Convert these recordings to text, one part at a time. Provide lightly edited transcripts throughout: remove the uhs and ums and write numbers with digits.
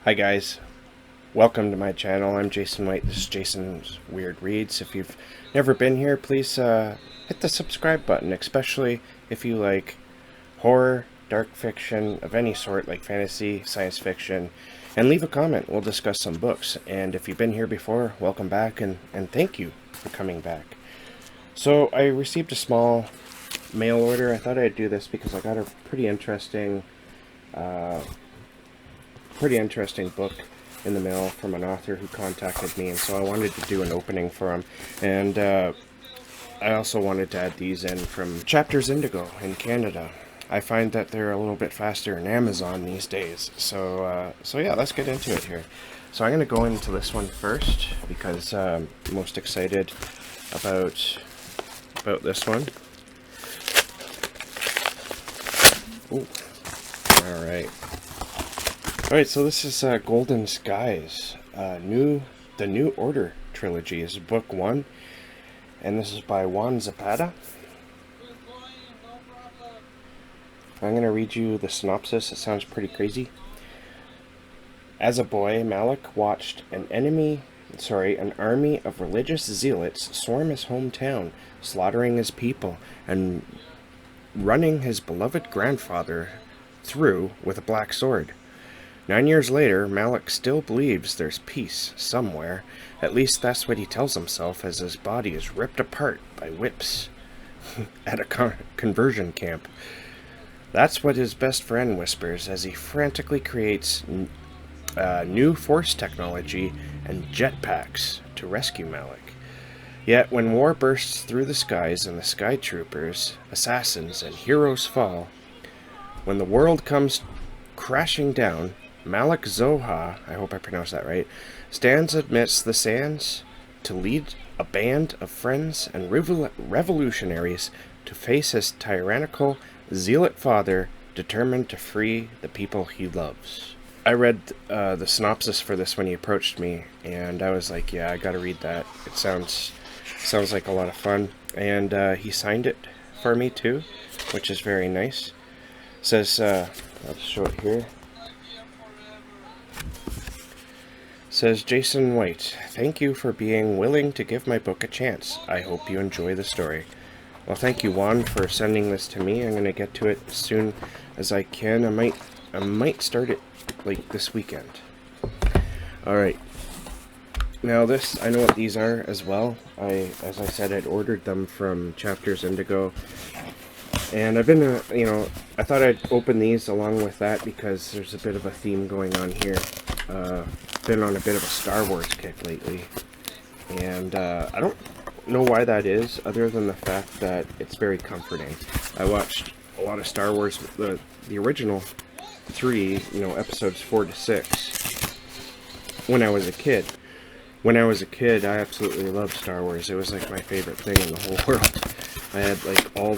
Hi guys, welcome to my channel. I'm Jason White. This is Jason's Weird Reads. If you've never been here, please hit the subscribe button, especially if you like horror, dark fiction of any sort, like fantasy, science fiction, and leave a comment. We'll discuss some books. And if you've been here before, welcome back and thank you for coming back. So I received a small mail order. I thought I'd do this because I got a pretty interesting book in the mail from an author who contacted me, and so I wanted to do an opening for him. And I also wanted to add these in from Chapters Indigo in Canada. I find that they're a little bit faster in Amazon these days. So yeah, let's get into it here. So I'm going to go into this one first because I'm most excited about this one. Ooh. All right. Alright, so this is Golden Skies, the New Order trilogy. This is book 1, and this is by Juan Zapata. I'm going to read you the synopsis. It sounds pretty crazy. As a boy, Malick watched an army of religious zealots swarm his hometown, slaughtering his people, and running his beloved grandfather through with a black sword. 9 years later, Malick still believes there's peace somewhere. At least that's what he tells himself as his body is ripped apart by whips at a conversion camp. That's what his best friend whispers as he frantically creates new force technology and jetpacks to rescue Malick. Yet when war bursts through the skies and the sky troopers, assassins, and heroes fall, when the world comes crashing down, Malick Zoha, I hope I pronounced that right, stands amidst the sands to lead a band of friends and revolutionaries to face his tyrannical, zealot father determined to free the people he loves. I read the synopsis for this when he approached me, and I was like, yeah, I gotta read that. It sounds like a lot of fun. And he signed it for me too, which is very nice. It says, I'll show it here. Says Jason White, thank you for being willing to give my book a chance. I hope you enjoy the story. Well, thank you, Juan, for sending this to me. I'm going to get to it as soon as I can. I might start it like this weekend. Alright. Now I know what these are as well. As I said, I'd ordered them from Chapters Indigo. And I've been, I thought I'd open these along with that because there's a bit of a theme going on here. Been on a bit of a Star Wars kick lately, and I don't know why that is, other than the fact that it's very comforting. I watched a lot of Star Wars, the original 3, episodes 4 to 6, when I was a kid. When I was a kid, I absolutely loved Star Wars. It was like my favorite thing in the whole world. I had like all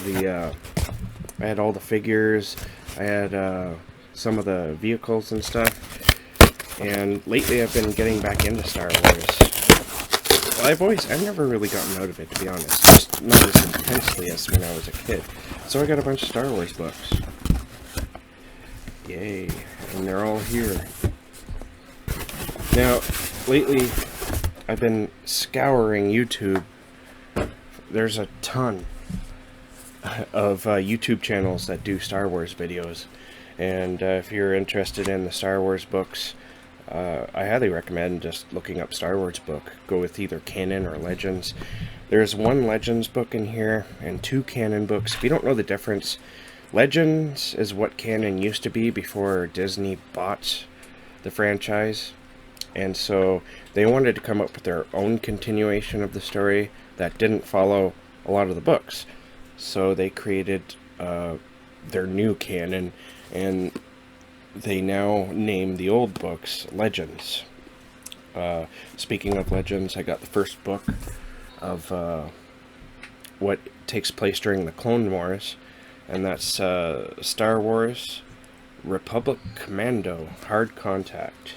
the figures. I had some of the vehicles and stuff. And lately I've been getting back into Star Wars. Well, I've never really gotten out of it, to be honest. Just not as intensely as when I was a kid. So I got a bunch of Star Wars books. Yay. And they're all here. Now, lately I've been scouring YouTube. There's a ton of YouTube channels that do Star Wars videos. And if you're interested in the Star Wars books, I highly recommend just looking up Star Wars book. Go with either canon or legends. There's 1 legends book in here and 2 canon books. If you don't know the difference, legends is what canon used to be before Disney bought the franchise. And so they wanted to come up with their own continuation of the story that didn't follow a lot of the books. So they created their new canon, and they now name the old books Legends. Speaking of Legends, I got the first book of what takes place during the Clone Wars, and that's Star Wars Republic Commando Hard Contact.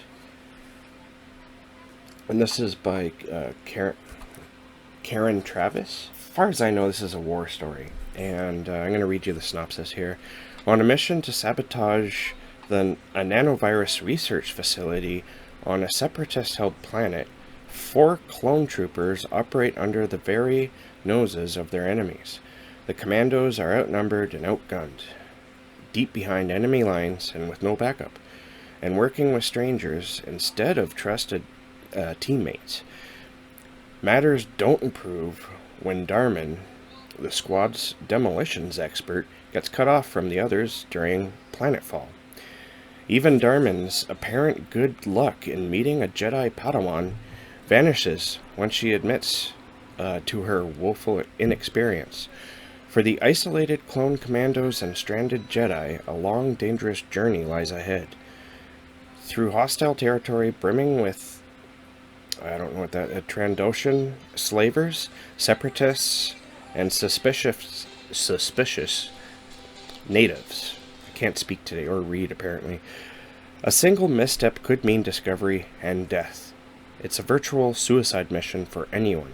And this is by Karen Travis. As far as I know, this is a war story, and I'm going to read you the synopsis here. On a mission to sabotage a nanovirus research facility on a separatist-held planet, 4 clone troopers operate under the very noses of their enemies. The commandos are outnumbered and outgunned, deep behind enemy lines and with no backup, and working with strangers instead of trusted teammates. Matters don't improve when Darman, the squad's demolitions expert, gets cut off from the others during planetfall. Even Darman's apparent good luck in meeting a Jedi Padawan vanishes when she admits to her woeful inexperience. For the isolated clone commandos and stranded Jedi, a long, dangerous journey lies ahead. Through hostile territory brimming with, I don't know what that, Trandoshan slavers, separatists, and suspicious natives. I can't speak today, or read apparently. A single misstep could mean discovery and death. It's a virtual suicide mission for anyone.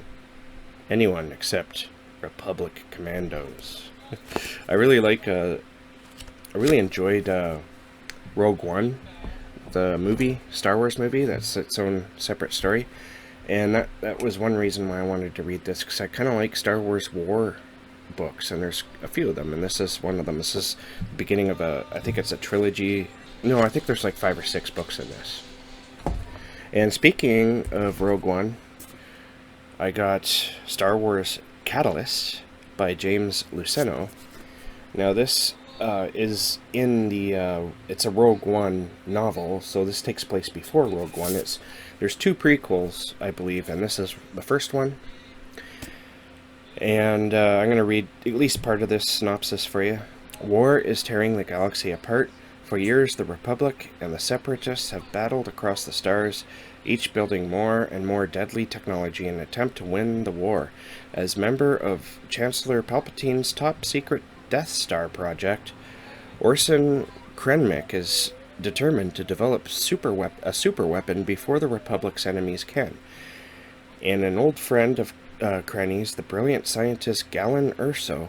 Anyone except Republic commandos. I really enjoyed Rogue One, the movie, Star Wars movie. That's its own separate story. And that was one reason why I wanted to read this, because I kind of like Star Wars war books, and there's a few of them, and this is one of them. This is the beginning of I think it's a trilogy. No, I think there's like 5 or 6 books in this. And speaking of Rogue One, I got Star Wars Catalyst by James Luceno. Now this is in the, it's a Rogue One novel, so this takes place before Rogue One. There's 2 prequels, I believe, and this is the first one. And I'm going to read at least part of this synopsis for you. War is tearing the galaxy apart. For years, the Republic and the Separatists have battled across the stars, each building more and more deadly technology in an attempt to win the war. As member of Chancellor Palpatine's top-secret Death Star project, Orson Krennic is determined to develop a super weapon before the Republic's enemies can. And an old friend of Krennic's, the brilliant scientist Galen Erso,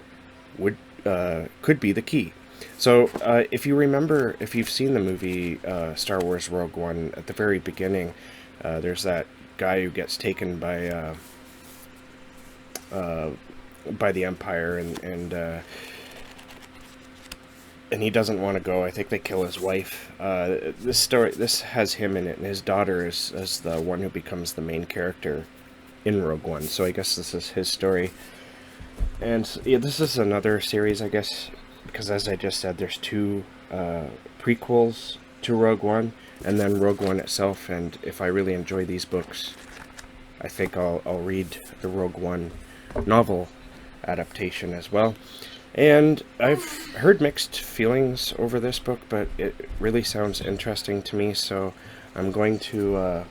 could be the key. So, if you remember, if you've seen the movie Star Wars Rogue One, at the very beginning, there's that guy who gets taken by the Empire, and he doesn't want to go. I think they kill his wife. This has him in it, and his daughter is the one who becomes the main character in Rogue One. So I guess this is his story. And yeah, this is another series, I guess, because as I just said, there's 2 prequels to Rogue One, and then Rogue One itself. And if I really enjoy these books, I think I'll read the Rogue One novel adaptation as well. And I've heard mixed feelings over this book, but it really sounds interesting to me, so I'm going to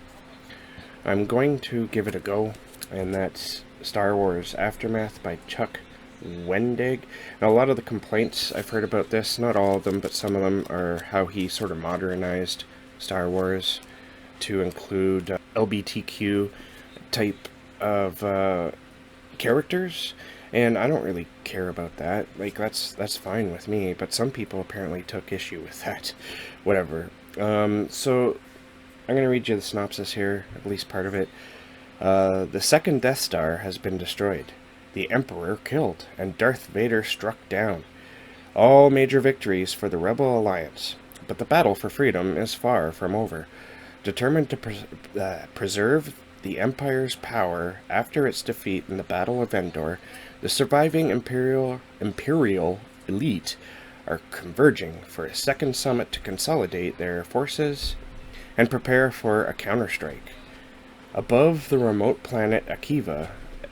give it a go. And that's Star Wars Aftermath by Chuck Wendig. Now, a lot of the complaints I've heard about this, not all of them, but some of them, are how he sort of modernized Star Wars to include LGBTQ type of characters, and I don't really care about that. Like, that's fine with me, but some people apparently took issue with that. Whatever. So I'm going to read you the synopsis here, at least part of it. The second Death Star has been destroyed, the Emperor killed, and Darth Vader struck down. All major victories for the Rebel Alliance, but the battle for freedom is far from over. Determined to preserve the Empire's power after its defeat in the Battle of Endor, the surviving Imperial elite are converging for a second summit to consolidate their forces and prepare for a counterstrike. Above the remote planet Akiva,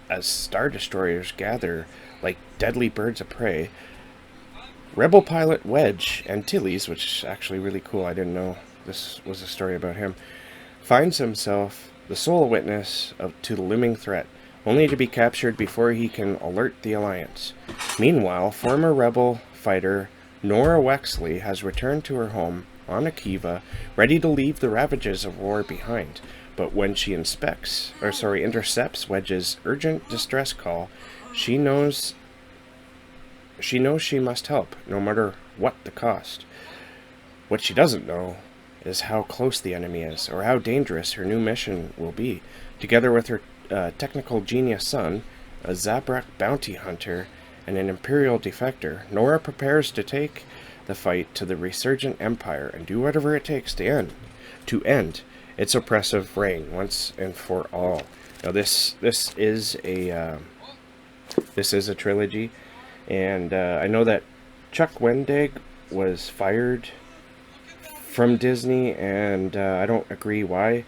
as Star Destroyers gather like deadly birds of prey, Rebel pilot Wedge Antilles, which is actually really cool, I didn't know this was a story about him, finds himself the sole witness to the looming threat, only to be captured before he can alert the Alliance. Meanwhile, former Rebel fighter Nora Wexley has returned to her home on Akiva, ready to leave the ravages of war behind. But when she intercepts Wedge's urgent distress call, she knows she must help, no matter what the cost. What she doesn't know is how close the enemy is, or how dangerous her new mission will be. Together with her technical genius son, a Zabrak bounty hunter, and an Imperial defector, Nora prepares to take the fight to the resurgent Empire and do whatever it takes to end its oppressive reign once and for all. Now, this is a trilogy, and I know that Chuck Wendig was fired from Disney, and I don't agree why,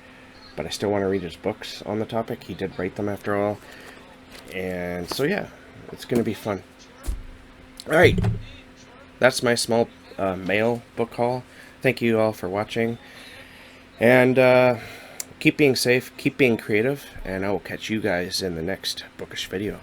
but I still want to read his books on the topic. He did write them after all, and so yeah, it's going to be fun. Alright, that's my small mail book haul. Thank you all for watching, and keep being safe, keep being creative, and I will catch you guys in the next bookish video.